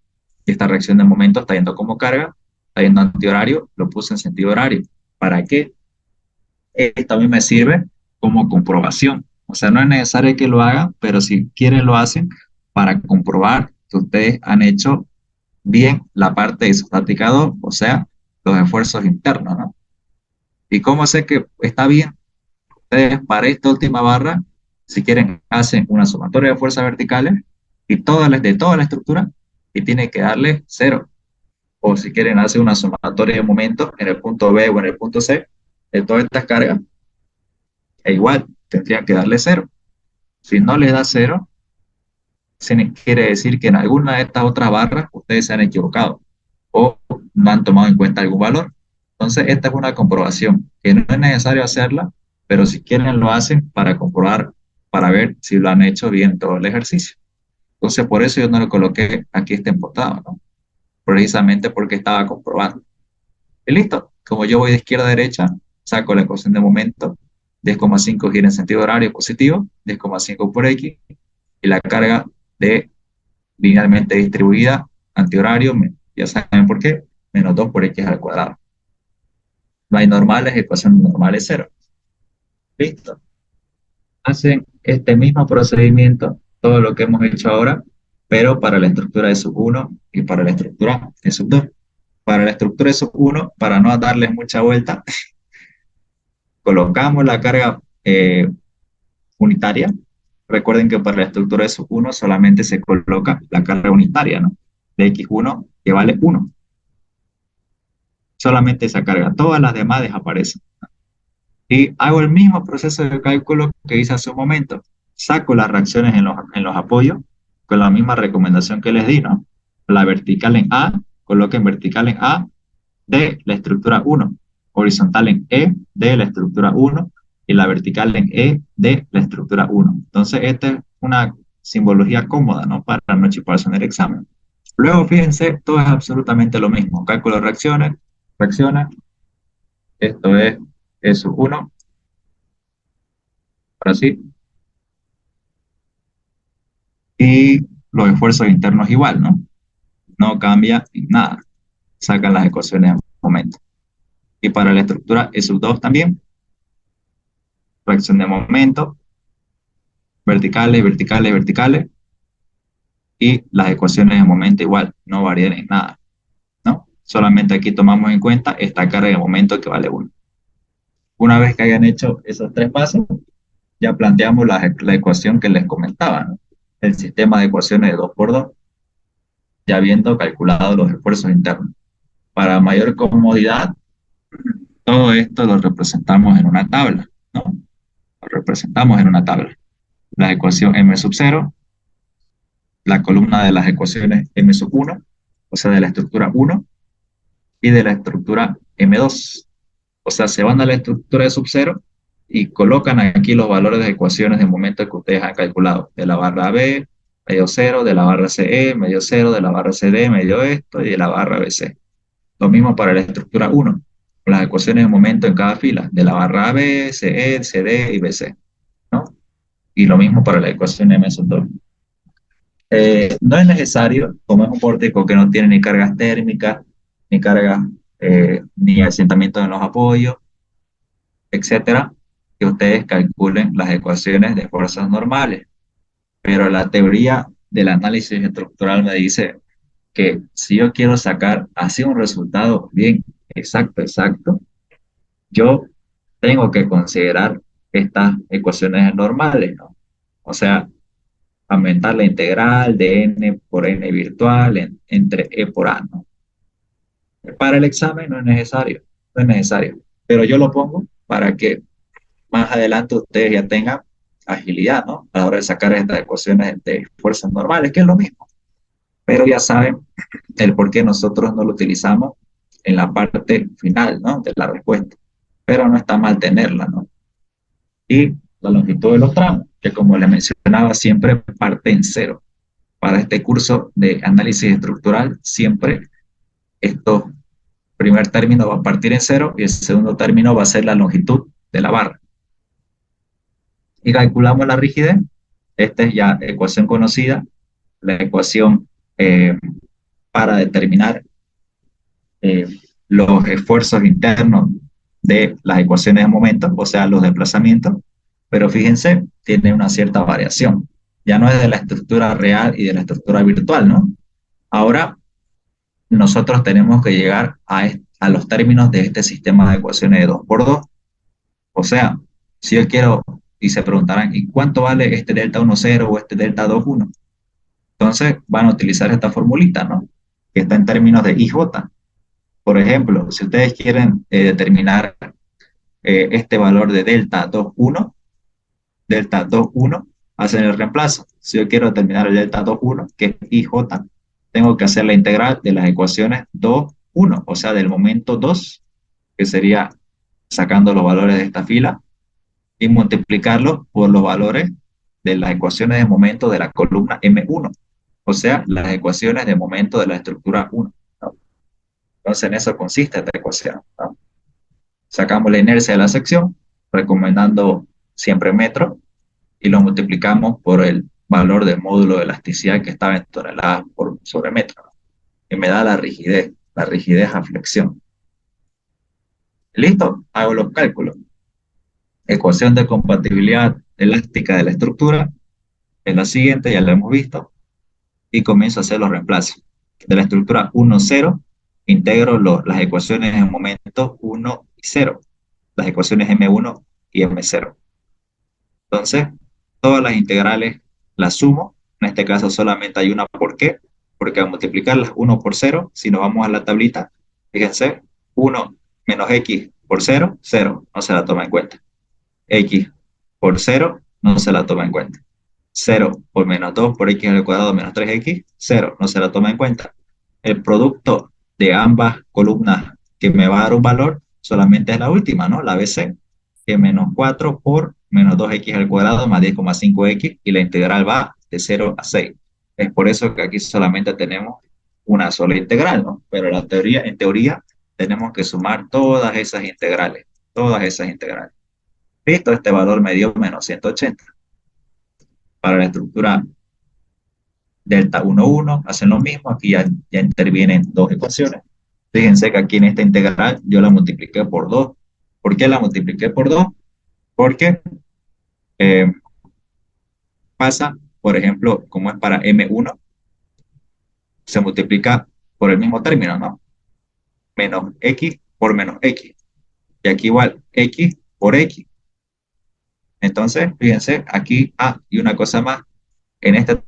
Y esta reacción de momento está yendo como carga, está yendo antihorario, lo puse en sentido horario. ¿Para qué? Esto a mí me sirve como comprobación. O sea, no es necesario que lo hagan, pero si quieren lo hacen para comprobar que ustedes han hecho bien la parte isostática 2, o sea, los esfuerzos internos, ¿no? ¿Y cómo sé que está bien? Ustedes para esta última barra, si quieren, hacen una sumatoria de fuerzas verticales y de toda la estructura y tiene que darle cero. O si quieren, hacen una sumatoria de momentos en el punto B o en el punto C de todas estas cargas, e igual tendrían que darle cero. Si no les da cero, quiere decir que en alguna de estas otras barras ustedes se han equivocado o no han tomado en cuenta algún valor. Entonces, esta es una comprobación que no es necesario hacerla, pero si quieren lo hacen para comprobar, para ver si lo han hecho bien todo el ejercicio. Entonces, por eso yo no lo coloqué aquí este empotado, ¿no? Precisamente porque estaba comprobando. Y listo, como yo voy de izquierda a derecha, saco la ecuación de momento, 10,5 gira en sentido horario positivo, 10,5 por X, y la carga de linealmente distribuida, antihorario, ya saben por qué, menos 2 por x al cuadrado. No hay normales, ecuación normal es cero. Listo. Hacen este mismo procedimiento, todo lo que hemos hecho ahora, pero para la estructura de sub uno y para la estructura de sub 2. Para la estructura de sub uno, para no darles mucha vuelta, colocamos la carga unitaria. Recuerden que para la estructura de sub uno solamente se coloca la carga unitaria, ¿no? De x1 que vale 1. Solamente esa carga, todas las demás desaparecen. Y hago el mismo proceso de cálculo que hice hace un momento. Saco las reacciones en los apoyos con la misma recomendación que les di, ¿no? La vertical en A, coloquen vertical en A de la estructura 1, horizontal en E de la estructura 1 y la vertical en E de la estructura 1. Entonces, esta es una simbología cómoda, ¿no? Para no chiparse en el examen. Luego, fíjense, todo es absolutamente lo mismo. Cálculo de reacciones, esto es eso 1, ahora sí, y los esfuerzos internos igual, ¿no? No cambia nada. Sacan las ecuaciones en momento. Y para la estructura E sub 2 también, fracción de momento, verticales, verticales, verticales, y las ecuaciones de momento igual, no varían en nada, ¿no? Solamente aquí tomamos en cuenta esta carga de momento que vale 1. Una vez que hayan hecho esos tres pasos, ya planteamos la ecuación que les comentaba, ¿no? El sistema de ecuaciones de 2 por 2, ya habiendo calculado los esfuerzos internos. Para mayor comodidad, todo esto lo representamos en una tabla, ¿no? Lo representamos en una tabla. La ecuación m sub 0, la columna de las ecuaciones m sub 1, o sea, de la estructura 1, y de la estructura m2. O sea, se van a la estructura de sub 0 y colocan aquí los valores de ecuaciones de momento que ustedes han calculado. De la barra B, medio 0, de la barra CE, medio 0, de la barra CD, medio esto, y de la barra BC. Lo mismo para la estructura 1, las ecuaciones de momento en cada fila, de la barra B, CE, CD y BC, ¿no? Y lo mismo para la ecuación M sub 2. No es necesario, como es un vórtico que no tiene ni cargas térmicas, ni cargas, ni asentamiento en los apoyos, etcétera, que ustedes calculen las ecuaciones de fuerzas normales. Pero la teoría del análisis estructural me dice que si yo quiero sacar así un resultado bien exacto, yo tengo que considerar estas ecuaciones normales, ¿no? O sea, aumentar la integral de n por n virtual entre e por a, ¿no? Para el examen no es necesario, no es necesario, pero yo lo pongo para que más adelante ustedes ya tengan agilidad, ¿no? A la hora de sacar estas ecuaciones de fuerzas normales, que es lo mismo, pero ya saben el por qué nosotros no lo utilizamos en la parte final, ¿no? De la respuesta, pero no está mal tenerla, ¿no? Y la longitud de los tramos, que como les mencionaba, siempre parte en cero. Para este curso de análisis estructural, siempre esto primer término va a partir en cero y el segundo término va a ser la longitud de la barra. Y calculamos la rigidez. Esta es ya ecuación conocida, la ecuación para determinar eh, los esfuerzos internos de las ecuaciones de momento, o sea, los desplazamientos, pero fíjense, tiene una cierta variación. Ya no es de la estructura real y de la estructura virtual, ¿no? Ahora nosotros tenemos que llegar a los términos de este sistema de ecuaciones de 2 por 2. O sea, si yo quiero, y se preguntarán, ¿y cuánto vale este delta 1,0 o este delta 2,1? Entonces van a utilizar esta formulita, ¿no? Que está en términos de IJ. Por ejemplo, si ustedes quieren determinar este valor de delta 2,1, hacen el reemplazo. Si yo quiero determinar el delta 2,1, que es IJ, tengo que hacer la integral de las ecuaciones 2,1, o sea, del momento 2, que sería sacando los valores de esta fila, y multiplicarlos por los valores de las ecuaciones de momento de la columna M1, o sea, las ecuaciones de momento de la estructura 1, ¿no? Entonces, en eso consiste esta ecuación, ¿no? Sacamos la inercia de la sección, recomendando siempre metro, y lo multiplicamos por el valor del módulo de elasticidad que estaba en toneladas por sobre metro, ¿no? Y me da la rigidez a flexión. ¿Listo? Hago los cálculos. Ecuación de compatibilidad elástica de la estructura es la siguiente, ya la hemos visto, y comienzo a hacer los reemplazos. De la estructura 1, 0, integro las ecuaciones en momento 1 y 0, las ecuaciones M1 y M0. Entonces, todas las integrales las sumo. En este caso solamente hay una. ¿Por qué? Porque al multiplicarlas 1 por 0, si nos vamos a la tablita, fíjense, 1 menos x por 0, 0, no se la toma en cuenta. X por 0, no se la toma en cuenta. 0 por menos 2 por x al cuadrado menos 3x, 0, no se la toma en cuenta. El producto de ambas columnas que me va a dar un valor solamente es la última, ¿no? La BC, que menos 4 por menos 2x al cuadrado más 10,5x, y la integral va de 0 a 6. Es por eso que aquí solamente tenemos una sola integral, ¿no? Pero en teoría tenemos que sumar todas esas integrales, todas esas integrales. Listo, este valor me dio menos 180. Para la estructura delta 1, 1, hacen lo mismo, aquí ya intervienen dos ecuaciones. Fíjense que aquí en esta integral yo la multipliqué por 2. ¿Por qué la multipliqué por 2? Porque eh, pasa, por ejemplo, como es para M1, se multiplica por el mismo término, ¿no? Menos X por menos X. Y aquí igual, X por X. Entonces, fíjense, aquí, y una cosa más, en este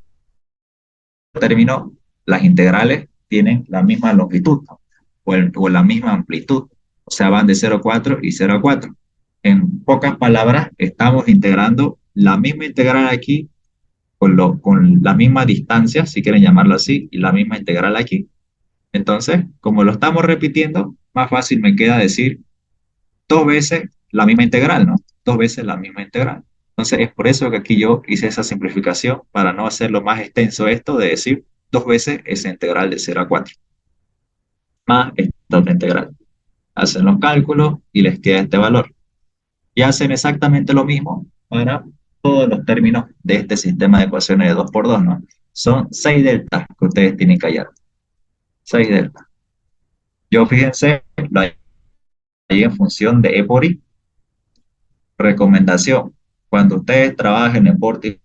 término, las integrales tienen la misma longitud, ¿no? o la misma amplitud, o sea, van de 0 a 4 y 0 a 4. En pocas palabras, estamos integrando la misma integral aquí con la misma distancia, si quieren llamarlo así, y la misma integral aquí. Entonces, como lo estamos repitiendo, más fácil me queda decir dos veces la misma integral, ¿no? Dos veces la misma integral. Entonces, es por eso que aquí yo hice esa simplificación para no hacerlo más extenso esto de decir dos veces esa integral de 0 a 4, más esta otra integral. Hacen los cálculos y les queda este valor. Y hacen exactamente lo mismo para todos los términos de este sistema de ecuaciones de 2 por 2, ¿no? Son 6 deltas que ustedes tienen que hallar. 6 deltas. Yo, fíjense, lo hay en función de E por I. Recomendación: cuando ustedes trabajen en pórticos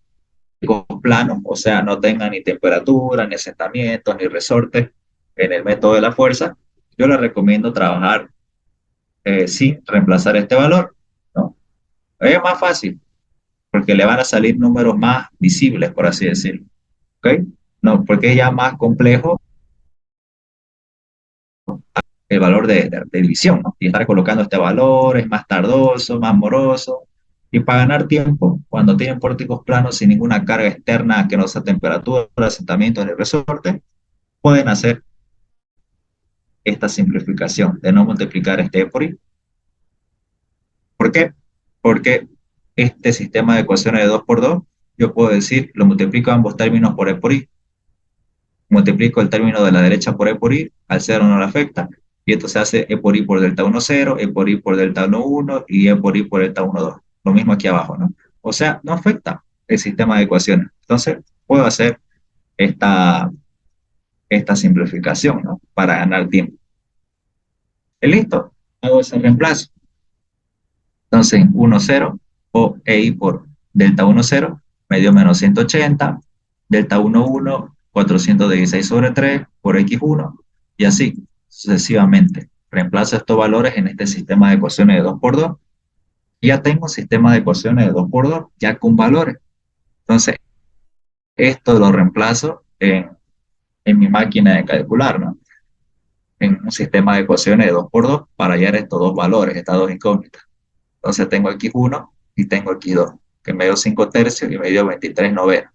planos, o sea, no tengan ni temperatura, ni asentamientos, ni resortes en el método de la fuerza, yo les recomiendo trabajar sin reemplazar este valor, ¿no? Es más fácil, porque le van a salir números más visibles, por así decirlo, ¿ok? No, porque es ya más complejo el valor de división, ¿no? Y estar colocando este valor es más tardoso, más moroso. Y para ganar tiempo, cuando tienen pórticos planos sin ninguna carga externa que no sea temperatura, asentamiento ni resorte, pueden hacer esta simplificación de no multiplicar este por i. ¿Por qué? Porque este sistema de ecuaciones de 2 por 2, yo puedo decir, lo multiplico ambos términos por e por i. Multiplico el término de la derecha por e por i, al 0 no le afecta, y esto se hace e por i por delta 1, 0, e por i por delta 1, 1, y e por i por delta 1, 2. Lo mismo aquí abajo, ¿no? O sea, no afecta el sistema de ecuaciones. Entonces, puedo hacer esta, esta simplificación, ¿no? Para ganar tiempo. ¿Y listo? Hago ese reemplazo. Entonces, 1, 0, o EI por delta 1, 0, me dio menos 180, delta 1, 1, 416 sobre 3 por X1, y así sucesivamente. Reemplazo estos valores en este sistema de ecuaciones de 2 por 2, y ya tengo un sistema de ecuaciones de 2 por 2, ya con valores. Entonces, esto lo reemplazo en mi máquina de calcular, ¿no? En un sistema de ecuaciones de 2 por 2 para hallar estos dos valores, estas dos incógnitas. Entonces tengo X1 y tengo X2, que me dio 5 tercios y me dio 23 novenos.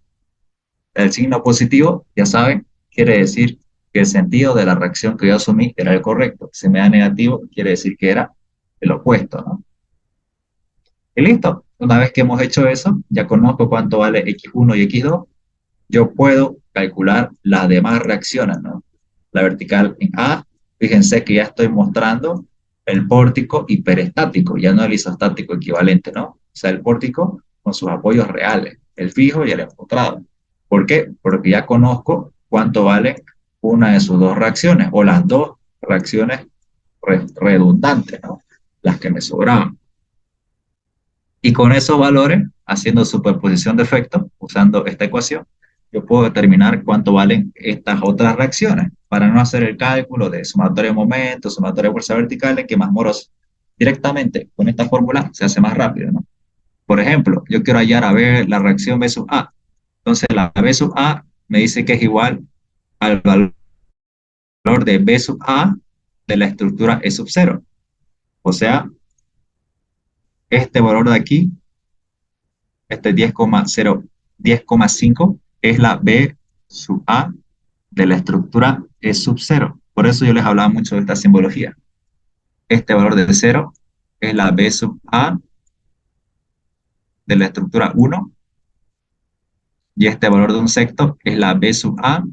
El signo positivo, ya saben, quiere decir que el sentido de la reacción que yo asumí era el correcto. Si me da negativo, quiere decir que era el opuesto, ¿no? Y listo. Una vez que hemos hecho eso, ya conozco cuánto vale X1 y X2, yo puedo calcular las demás reacciones, ¿no? La vertical en A, fíjense que ya estoy mostrando el pórtico hiperestático, ya no el isostático equivalente, ¿no? O sea, el pórtico con sus apoyos reales, el fijo y el empotrado. ¿Por qué? Porque ya conozco cuánto vale una de sus dos reacciones o las dos reacciones redundantes, ¿no? Las que me sobraban. Y con esos valores, haciendo superposición de efectos, usando esta ecuación, yo puedo determinar cuánto valen estas otras reacciones para no hacer el cálculo de sumatorio de momentos, sumatorio de fuerzas verticales, que es más moroso. Directamente con esta fórmula se hace más rápido, ¿no? Por ejemplo, yo quiero hallar a ver la reacción B sub A. Entonces, la B sub A me dice que es igual al valor de B sub A de la estructura E sub 0. O sea, este valor de aquí, este 10,0, 10,5, es la B sub A de la estructura E sub 0. Por eso yo les hablaba mucho de esta simbología. Este valor de 0 es la B sub A de la estructura 1 y este valor de un sexto es la B sub A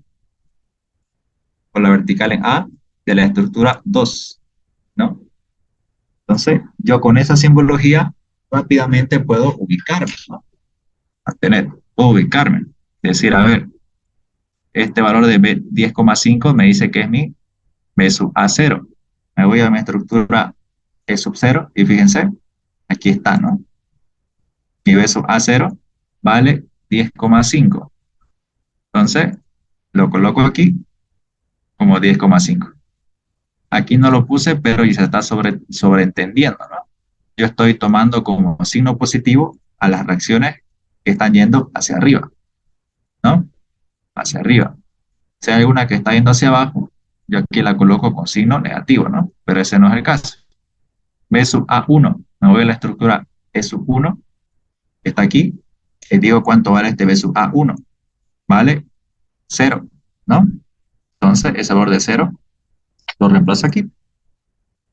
con la vertical en A de la estructura 2, ¿no? Entonces, yo con esa simbología rápidamente puedo ubicarme, ¿no? Puedo ubicarme. Decir, a ver, este valor de B 10,5 me dice que es mi B sub A0. Me voy a mi estructura E sub 0 y fíjense, aquí está, ¿no? Mi B sub A0 vale 10,5. Entonces, lo coloco aquí como 10,5. Aquí no lo puse, pero ya se está sobreentendiendo, ¿no? Yo estoy tomando como signo positivo a las reacciones que están yendo hacia arriba, ¿no? Hacia arriba. Si hay una que está yendo hacia abajo, yo aquí la coloco con signo negativo, ¿no? Pero ese no es el caso. B sub A1, me voy a la estructura E sub 1, que está aquí, y digo cuánto vale este B sub A1. Vale 0, ¿no? Entonces, ese valor de 0 lo reemplazo aquí.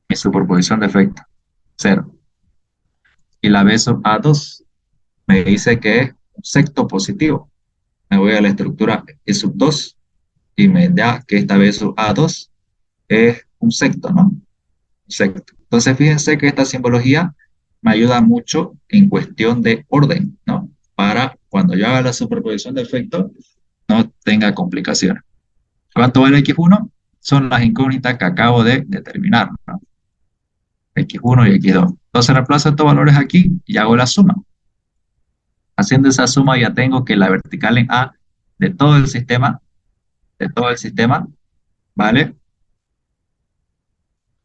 Mi superposición de efecto, 0. Y la B sub A2 me dice que es un sexto positivo. Me voy a la estructura E sub 2 y me da que esta B sub A2 es un sexto, ¿no? Un sexto. Entonces, fíjense que esta simbología me ayuda mucho en cuestión de orden, ¿no? Para cuando yo haga la superposición de efectos, no tenga complicaciones. ¿Cuánto vale X1? Son las incógnitas que acabo de determinar, ¿no? X1 y X2. Entonces reemplazo estos valores aquí y hago la suma. Haciendo esa suma ya tengo que la vertical en A de todo el sistema, vale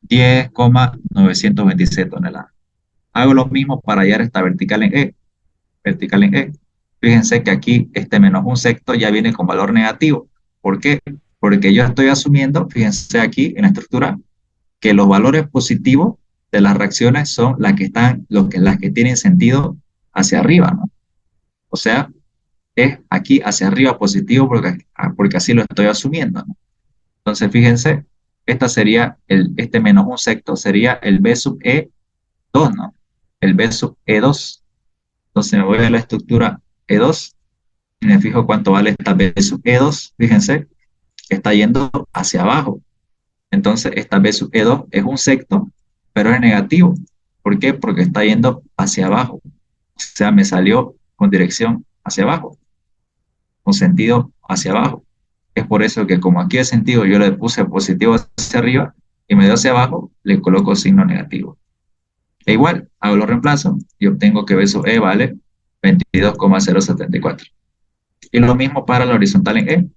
10,926 toneladas. Hago lo mismo para hallar esta vertical en E. Vertical en E. Fíjense que aquí este menos un sexto ya viene con valor negativo. ¿Por qué? Porque yo estoy asumiendo, fíjense aquí en la estructura, que los valores positivos de las reacciones son las que tienen sentido hacia arriba, ¿no? O sea, es aquí hacia arriba positivo porque así lo estoy asumiendo, ¿no? Entonces, fíjense, este menos un sexto sería el B sub E2, ¿no? El B sub E2. Entonces me voy a la estructura E2 y me fijo cuánto vale esta B sub E2. Fíjense, está yendo hacia abajo. Entonces, esta B sub E2 es un sexto, pero es negativo. ¿Por qué? Porque está yendo hacia abajo. O sea, me salió con dirección hacia abajo, con sentido hacia abajo. Es por eso que como aquí el sentido yo le puse positivo hacia arriba y me dio hacia abajo, le coloco signo negativo. E igual, hago los reemplazos y obtengo que B sub E vale 22,074. Y lo mismo para la horizontal en E.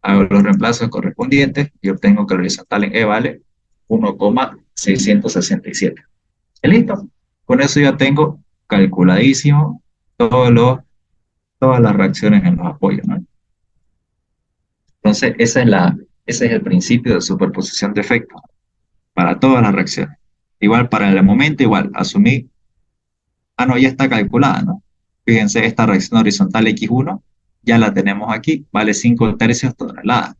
Hago los reemplazos correspondientes y obtengo que la horizontal en E vale 1,667. ¿Y listo? Con eso ya tengo calculadísimo todas las reacciones en los apoyos, ¿no? Entonces, ese es el principio de superposición de efectos para todas las reacciones. Igual para el momento, igual, asumí, no, ya está calculada, ¿no? Fíjense, esta reacción horizontal X1 ya la tenemos aquí, vale 5 tercios toneladas.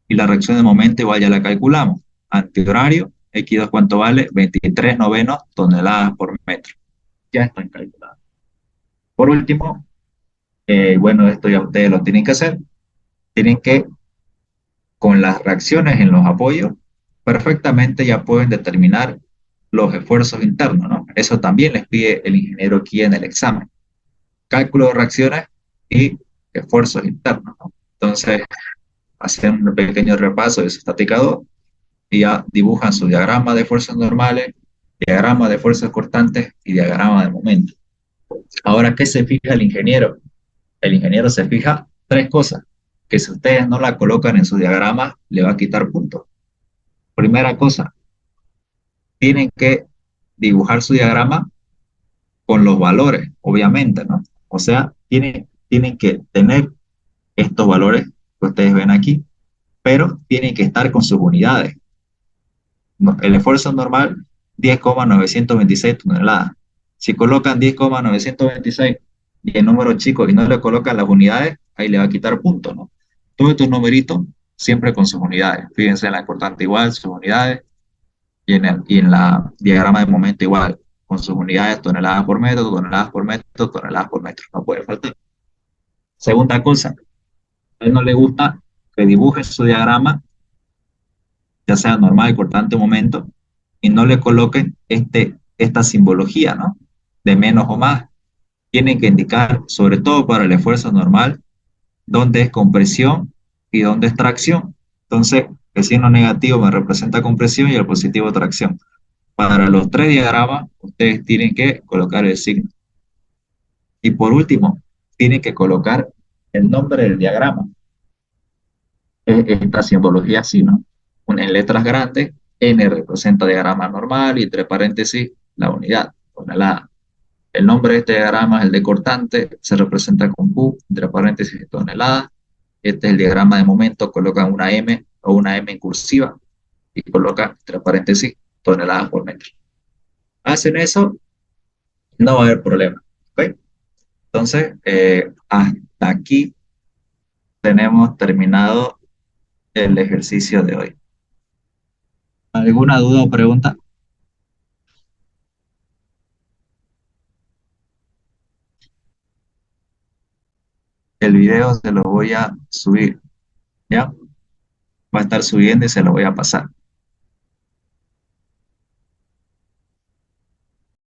Y la reacción de momento igual ya la calculamos. Antihorario, X2 ¿cuánto vale? 23 novenos toneladas por metro. Ya están calculadas. Por último, bueno, esto ya ustedes lo tienen que hacer. Tienen que, con las reacciones en los apoyos, perfectamente ya pueden determinar los esfuerzos internos, ¿no? Eso también les pide el ingeniero aquí en el examen. Cálculo de reacciones y esfuerzos internos, ¿no? Entonces, hacen un pequeño repaso de su estática 2 y ya dibujan su diagrama de fuerzas normales, diagrama de fuerzas cortantes y diagrama de momento. Ahora, ¿qué se fija el ingeniero? El ingeniero se fija tres cosas, que si ustedes no la colocan en su diagrama, le va a quitar puntos. Primera cosa, tienen que dibujar su diagrama con los valores, obviamente, ¿no? O sea, tienen que tener estos valores que ustedes ven aquí, pero tienen que estar con sus unidades. No, el esfuerzo normal, 10,926 toneladas. Si colocan 10,926 y el número chico y no le colocan las unidades, ahí le va a quitar puntos, ¿no? Todos estos numeritos siempre con sus unidades. Fíjense en la importante igual, sus unidades, y en la diagrama de momento igual, con sus unidades, toneladas por metro, toneladas por metro, toneladas por metro. No puede faltar. Segunda cosa, a él no le gusta que dibuje su diagrama, ya sea normal, cortante o momento, y no le coloquen esta simbología, ¿no? De menos o más. Tienen que indicar, sobre todo para el esfuerzo normal, dónde es compresión y dónde es tracción. Entonces, el signo negativo me representa compresión y el positivo tracción. Para los tres diagramas, ustedes tienen que colocar el signo. Y por último, tienen que colocar el nombre del diagrama. Esta simbología así, ¿no? En letras grandes, N representa diagrama normal y entre paréntesis la unidad, tonelada. El nombre de este diagrama es el de cortante, se representa con Q, entre paréntesis tonelada. Este es el diagrama de momento, colocan una M o una M en cursiva y colocan entre paréntesis toneladas por metro. Hacen eso, no va a haber problema. ¿Ok? Entonces, hasta aquí tenemos terminado el ejercicio de hoy. ¿Alguna duda o pregunta? El video se lo voy a subir, ¿ya? Va a estar subiendo y se lo voy a pasar.